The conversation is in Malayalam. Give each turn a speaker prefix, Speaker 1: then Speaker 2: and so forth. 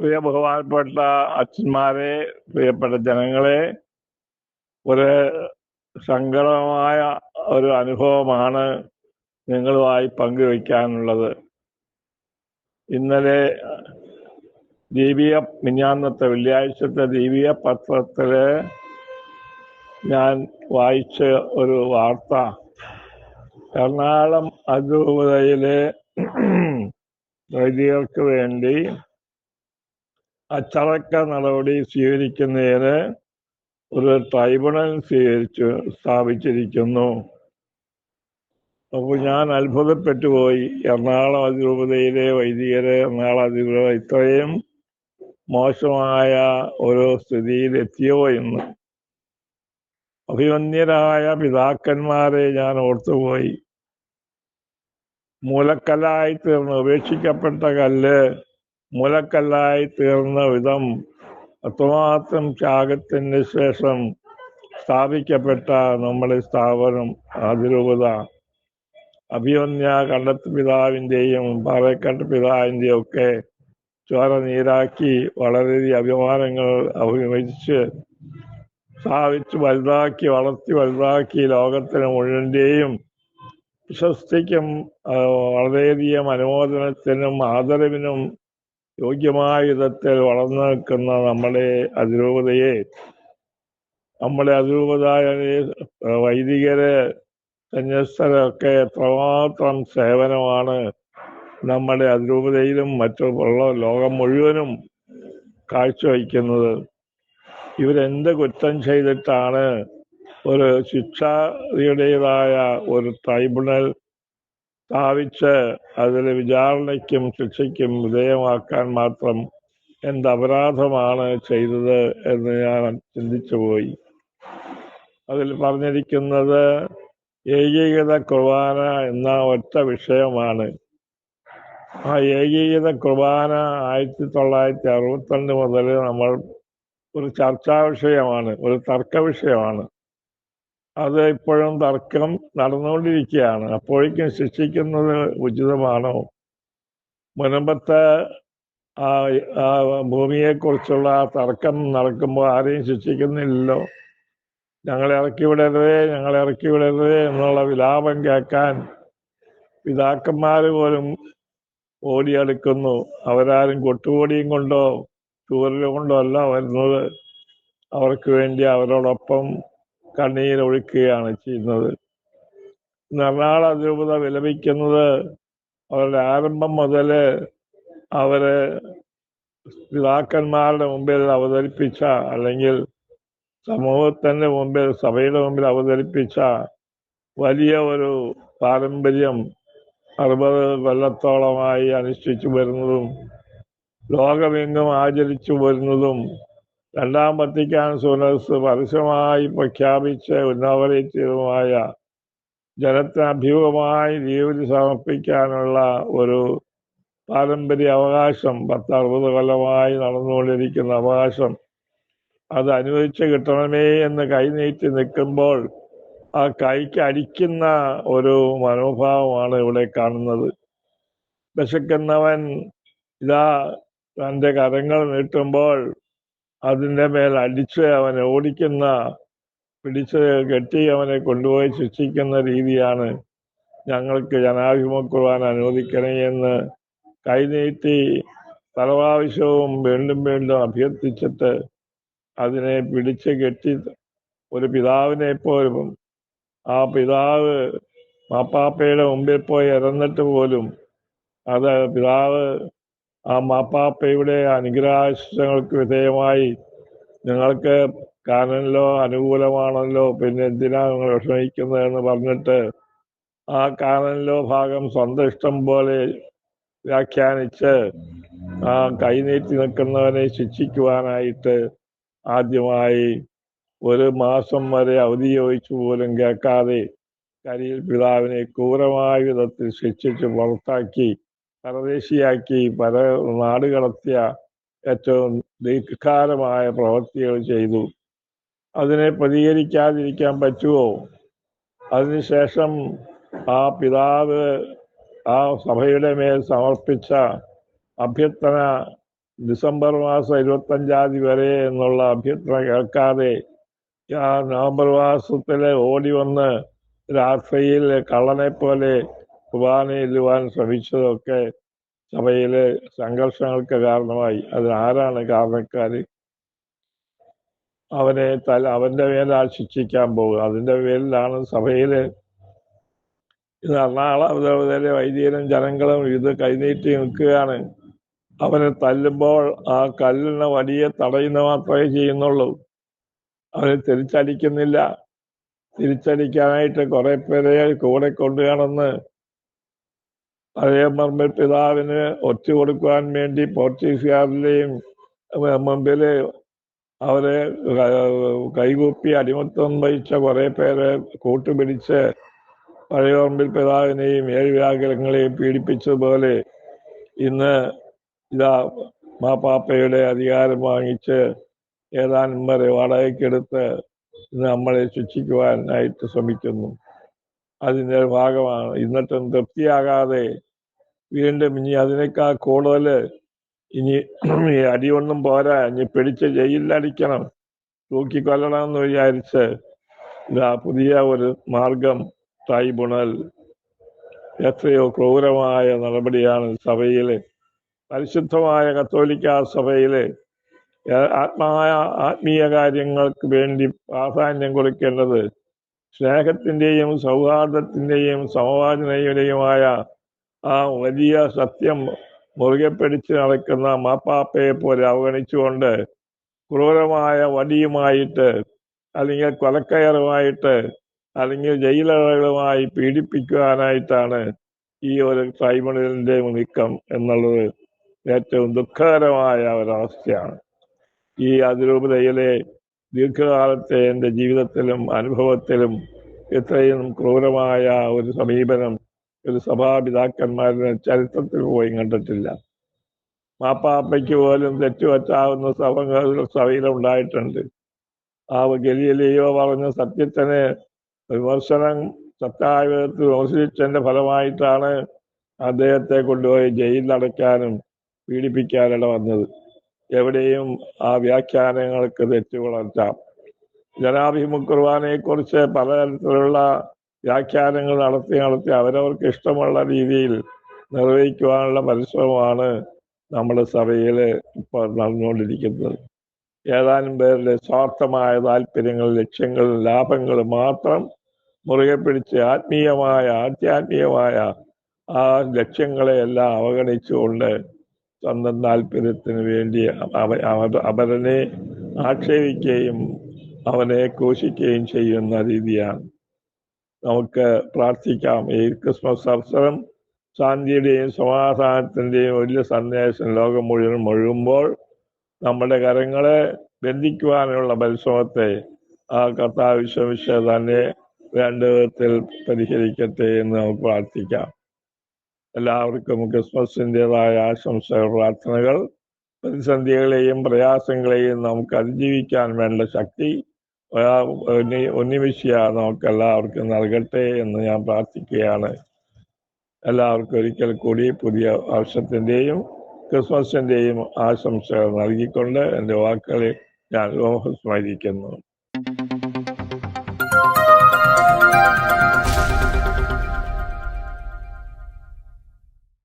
Speaker 1: പ്രിയ ബഹുമാനപ്പെട്ട അച്ഛന്മാരെ, പ്രിയപ്പെട്ട ജനങ്ങളെ, ഒരു സങ്കടമായ ഒരു അനുഭവമാണ് നിങ്ങളുമായി പങ്കുവയ്ക്കാനുള്ളത്. ഇന്നലെ മിഞ്ഞാന്നത്തെ വെള്ളിയാഴ്ചത്തെ ദീപിക പത്രത്തില് ഞാൻ വായിച്ച ഒരു വാർത്ത, എറണാകുളം അതിരൂപതയിലെ വൈദികർക്ക് വേണ്ടി അച്ചടക്ക നടപടി സ്വീകരിക്കുന്നതിന് ഒരു ട്രൈബ്യൂണൽ സ്ഥാപിച്ചിരിക്കുന്നു. അപ്പോൾ ഞാൻ അത്ഭുതപ്പെട്ടുപോയി. എറണാകുളം അതിരൂപതയിലെ വൈദികര് എറണാകുളം അതിരൂപത ഇത്രയും മോശമായ ഒരു സ്ഥിതിയിൽ എത്തിയോ എന്ന്. അഭിമന്യരായ പിതാക്കന്മാരെ ഞാൻ ഓർത്തുപോയി. മൂലക്കല്ലായി തീർന്ന് ഉപേക്ഷിക്കപ്പെട്ട കല്ല് മൂലക്കല്ലായി തീർന്ന വിധം അത്രമാത്രം ത്യാഗത്തിന് ശേഷം സ്ഥാപിക്കപ്പെട്ട നമ്മുടെ സ്ഥാപനം അതിരൂപത, അഭിമന്യ കണ്ടത്ത് പിതാവിൻ്റെയും പാറേക്കാട്ട് പിതാവിൻ്റെയും ഒക്കെ ചോര നീരാക്കി വളരെയധികം അഭിമാനങ്ങൾ അഭിമതിച്ച് സ്ഥാപിച്ച് വലുതാക്കി വളർത്തി വലുതാക്കി ലോകത്തിന് മുഴുവൻ്റെയും പ്രശസ്തിക്കും വളരെയധികം അനുമോദനത്തിനും ആദരവിനും യോഗ്യമായ വിധത്തിൽ വളർന്നു നിൽക്കുന്ന നമ്മുടെ അതിരൂപതയെ, നമ്മുടെ അതിരൂപത വൈദികര് സന്യസ്തരൊക്കെ എത്രമാത്രം സേവനമാണ് നമ്മുടെ അതിരൂപതയിലും മറ്റുള്ള ലോകം മുഴുവനും കാഴ്ചവയ്ക്കുന്നത്. ഇവരെന്ത് കുറ്റം ചെയ്തിട്ടാണ് ഒരു ശിക്ഷയുടേതായ ഒരു ട്രൈബ്യൂണൽ സ്ഥാപിച്ച് അതിൽ വിചാരണയ്ക്കും ശിക്ഷയ്ക്കും വിധേയമാക്കാൻ മാത്രം എന്ത് അപരാധമാണ് ചെയ്തത് എന്ന് ഞാൻ ചിന്തിച്ചു പോയി. അതിൽ പറഞ്ഞിരിക്കുന്നത് ഏകീകൃത കുർബാന എന്ന ഒറ്റ വിഷയമാണ്. ആ ഏകീകൃത കുർബാന 1962 മുതൽ നമ്മൾ ഒരു ചർച്ചാ വിഷയമാണ്, ഒരു തർക്ക വിഷയമാണ്. അത് ഇപ്പോഴും തർക്കം നടന്നുകൊണ്ടിരിക്കുകയാണ്. അപ്പോഴേക്കും ശിക്ഷിക്കുന്നത് ഉചിതമാണോ? മുൻപത്തെ ഭൂമിയെക്കുറിച്ചുള്ള തർക്കം നടക്കുമ്പോൾ ആരെയും ശിക്ഷിക്കുന്നില്ലല്ലോ. ഞങ്ങളെ ഇറക്കി വിടരുതേ എന്നുള്ള വിലാപം കേൾക്കാൻ പിതാക്കന്മാർ പോലും ഓടിയെടുക്കുന്നു. അവരാരും കൊട്ടുപൊടിയും കൊണ്ടോ ചൂരലും കൊണ്ടോ അല്ല വരുന്നത്. അവർക്ക് വേണ്ടി അവരോടൊപ്പം കണ്ണീരൊഴുക്കുകയാണ് ചെയ്യുന്നത്. എറണാകുളം അതിരൂപത വിലപിക്കുന്നത് അവരുടെ ആരംഭം മുതൽ അവര് പിതാക്കന്മാരുടെ മുമ്പിൽ അവതരിപ്പിച്ച, അല്ലെങ്കിൽ സമൂഹത്തിന്റെ മുമ്പിൽ, സഭയുടെ മുമ്പിൽ അവതരിപ്പിച്ച വലിയ ഒരു പാരമ്പര്യം 60 കൊല്ലത്തോളമായി അനുഷ്ഠിച്ചു വരുന്നതും ലോകമെങ്ങും ആചരിച്ചു വരുന്നതും രണ്ടാം വത്തിക്കാൻ സുനസ് പരസ്യമായി പ്രഖ്യാപിച്ച് ഉന്നവരേറ്റതുമായ ജനത്തിന് അഭിമുഖമായി ജീവിതം സമർപ്പിക്കാനുള്ള ഒരു പാരമ്പര്യ അവകാശം, 10-60 കൊല്ലമായി നടന്നുകൊണ്ടിരിക്കുന്ന അവകാശം, അത് അനുവദിച്ച് കിട്ടണമേ എന്ന് കൈനീട്ടി നിൽക്കുമ്പോൾ ആ കൈക്ക് അടിക്കുന്ന ഒരു മനോഭാവമാണ് ഇവിടെ കാണുന്നത്. വിശക്കുന്നവൻ ഇതാ തൻ്റെ കരങ്ങൾ നീട്ടുമ്പോൾ അതിൻ്റെ മേൽ അടിച്ച് അവനെ ഓടിക്കുന്ന, പിടിച്ച് കെട്ടി അവനെ കൊണ്ടുപോയി ശിക്ഷിക്കുന്ന രീതിയാണ്. ഞങ്ങൾക്ക് ജനാഭിമുഖ കുർബാന അനുവദിക്കണേ എന്ന് കൈനീട്ടി പലപ്രാവശ്യവും വീണ്ടും അഭ്യർത്ഥിച്ചിട്ട് അതിനെ പിടിച്ച് കെട്ടി ഒരു പിതാവിനെ പോലും, ആ പിതാവ് മാപ്പാപ്പയുടെ മുമ്പിൽ പോയി ഇറന്നിട്ട് പോലും അത് പിതാവ് ആ മാപ്പാപ്പയുടെ അനുഗ്രഹാശങ്ങൾക്ക് വിധേയമായി നിങ്ങൾക്ക് കാനനിലോ അനുകൂലമാണല്ലോ, പിന്നെ എന്തിനാ നിങ്ങൾ വിഷമിക്കുന്നതെന്ന് പറഞ്ഞിട്ട് ആ കാനനിലോ ഭാഗം സ്വന്തം ഇഷ്ടം പോലെ വ്യാഖ്യാനിച്ച് ആ കൈനീട്ടി നിൽക്കുന്നവനെ ശിക്ഷിക്കുവാനായിട്ട് ആദ്യമായി 1 മാസം വരെ അവധി ചോദിച്ചു പോലും കേൾക്കാതെ കരിയിൽ പിതാവിനെ ക്രൂരമായ വിധത്തിൽ ശിക്ഷിച്ച് പുറത്താക്കി പരദേശിയാക്കി നാട് കടത്തിയ ഏറ്റവും ദീർഘകാലമായ പ്രവൃത്തികൾ ചെയ്തു. അതിനെ പ്രതികരിക്കാതിരിക്കാൻ പറ്റുമോ? അതിനുശേഷം ആ പിതാവ് ആ സഭയുടെ മേൽ സമർപ്പിച്ച അഭ്യർത്ഥന ഡിസംബർ മാസം 25 വരെ എന്നുള്ള അഭ്യർത്ഥന കേൾക്കാതെ നവംബർ മാസത്തിൽ ഓടി വന്ന് രാത്രിയിൽ കള്ളനെ പോലെ കുർബാനയിലുവാൻ ശ്രമിച്ചതൊക്കെ സഭയിലെ സംഘർഷങ്ങൾക്ക് കാരണമായി. അതിനാരാണ് കാരണക്കാര്? അവന്റെ മേലാൽ ശിക്ഷിക്കാൻ പോകും. അതിന്റെ പേരിലാണ് സഭയില് ഇത് എറണാകുളം വൈദികരും ജനങ്ങളും ഇത് കൈനീട്ടി നിൽക്കുകയാണ്. അവനെ തല്ലുമ്പോൾ ആ കല്ലിന് വടിയെ തടയുന്ന മാത്രമേ ചെയ്യുന്നുള്ളൂ. അവനെ തിരിച്ചടിക്കുന്നില്ല. തിരിച്ചടിക്കാനായിട്ട് കുറെ പേരെ കൂടെ കൊണ്ടുകാണെന്ന് പഴയമർമ്മൽ പിതാവിന് ഒറ്റ കൊടുക്കുവാൻ വേണ്ടി പോർച്ചുഗീസുകാരിലെയും മുമ്പില് അവരെ കൈകൂപ്പി അടിമത്തം വഹിച്ച കുറെ പേരെ കൂട്ടുപിടിച്ച് പഴയമർമ്മൽ പിതാവിനെയും 7 വ്യാകുലങ്ങളെയും പീഡിപ്പിച്ചതുപോലെ ഇന്ന് ഇതാ മാപ്പാപ്പയുടെ അധികാരം വാങ്ങിച്ച് ഏതാനും വരെ വാടകയ്ക്കെടുത്ത് നമ്മളെ ശിക്ഷിക്കുവാനായിട്ട് ശ്രമിക്കുന്നു. അതിൻ്റെ ഭാഗമാണ്. എന്നിട്ടും തൃപ്തിയാകാതെ വീണ്ടും ഇനി അതിനേക്കാൾ കൂടുതൽ ഇനി അടിയൊന്നും പോരാ, ഇനി പിടിച്ച് ജയിലിലടിക്കണം, തൂക്കിക്കൊല്ലണം എന്ന് വിചാരിച്ച് ഇതാ പുതിയ ഒരു മാർഗം ട്രൈബ്യൂണൽ. എത്രയോ ക്രൂരമായ നടപടിയാണ് സഭയിലെ, പരിശുദ്ധമായ കത്തോലിക്ക സഭയിലെ ആത്മീയ കാര്യങ്ങൾക്ക് വേണ്ടി പ്രാധാന്യം കൊടുക്കേണ്ടത് സ്നേഹത്തിൻ്റെയും സൗഹാർദ്ദത്തിൻ്റെയും സമവാചനയുടെയുമായ ആ വലിയ സത്യം മുറുകെ പിടിച്ച് നടക്കുന്ന മാപ്പാപ്പയെ പോലെ അവഗണിച്ചുകൊണ്ട് ക്രൂരമായ വടിയുമായിട്ട് അല്ലെങ്കിൽ കൊലക്കയറുമായിട്ട് അല്ലെങ്കിൽ ജയിലറകളുമായി പീഡിപ്പിക്കുവാനായിട്ടാണ് ഈ ഒരു ട്രൈബ്യൂണലിന്റെ നീക്കം എന്നുള്ളത് ഏറ്റവും ദുഃഖകരമായ ഒരവസ്ഥയാണ്. ഈ അതിരൂപതയിലെ ദീർഘകാലത്തെ എൻ്റെ ജീവിതത്തിലും അനുഭവത്തിലും ഇത്രയും ക്രൂരമായ ഒരു സമീപനം ഒരു സഭാപിതാക്കന്മാരുടെ ചരിത്രത്തിൽ പോയി കണ്ടിട്ടില്ല. മാപ്പാപ്പയ്ക്ക് പോലും തെറ്റുപറ്റാവുന്ന സഭയിലുണ്ടായിട്ടുണ്ട്. ആ ഗലീലിയോ പറഞ്ഞ സത്യത്തിനെ വിമർശനം സത്തായ വിധത്തിൽ വിമർശിച്ചതിന്റെ ഫലമായിട്ടാണ് അദ്ദേഹത്തെ കൊണ്ടുപോയി ജയിലിലടയ്ക്കാനും പീഡിപ്പിക്കാനിട വന്നത്. എവിടെയും ആ വ്യാഖ്യാനങ്ങൾക്ക് തെറ്റുവളർത്താം. ജനാഭിമുഖ കുർബാനയെക്കുറിച്ച് പലതരത്തിലുള്ള വ്യാഖ്യാനങ്ങൾ നടത്തി അവരവർക്ക് ഇഷ്ടമുള്ള രീതിയിൽ നിർവഹിക്കുവാനുള്ള പരിശ്രമമാണ് നമ്മുടെ സഭയിൽ ഇപ്പോൾ നടന്നുകൊണ്ടിരിക്കുന്നത്. ഏതാനും പേരുടെ സ്വാർത്ഥമായ താല്പര്യങ്ങൾ, ലക്ഷ്യങ്ങൾ, ലാഭങ്ങൾ മാത്രം മുറുകെ പിടിച്ച് ആധ്യാത്മികമായ ആ ലക്ഷ്യങ്ങളെയെല്ലാം അവഗണിച്ചുകൊണ്ട് സ്വന്തം താല്പര്യത്തിന് വേണ്ടി അവരനെ ആക്ഷേപിക്കുകയും അവനെ ക്രൂശിക്കുകയും ചെയ്യുന്ന രീതിയാണ്. നമുക്ക് പ്രാർത്ഥിക്കാം. ഈ ക്രിസ്മസ് അവസരം ശാന്തിയുടെയും സമാധാനത്തിൻ്റെയും വലിയ സന്ദേശം ലോകം മുഴുവൻ മുഴുകുമ്പോൾ നമ്മുടെ കരങ്ങളെ ബന്ധിക്കുവാനുള്ള പരിശ്രമത്തെ ആ കർത്താവ് വിശ്വസിച്ച തന്നെ വേണ്ട വിധത്തിൽ പരിഹരിക്കട്ടെ എന്ന് നമുക്ക് പ്രാർത്ഥിക്കാം. എല്ലാവർക്കും ക്രിസ്മസിൻ്റെതായ ആശംസകൾ, പ്രാർത്ഥനകൾ. പ്രതിസന്ധികളെയും പ്രയാസങ്ങളെയും നമുക്ക് അതിജീവിക്കാൻ വേണ്ട ശക്തി ഉന്നിമിഷ്യ നമുക്ക് എല്ലാവർക്കും നൽകട്ടെ എന്ന് ഞാൻ പ്രാർത്ഥിക്കുകയാണ്. എല്ലാവർക്കും ഒരിക്കൽ കൂടി പുതിയ വർഷത്തിൻ്റെയും ക്രിസ്മസിൻ്റെയും ആശംസകൾ നൽകിക്കൊണ്ട് എൻ്റെ വാക്കുകളെ ഞാൻ സ്മരിക്കുന്നു.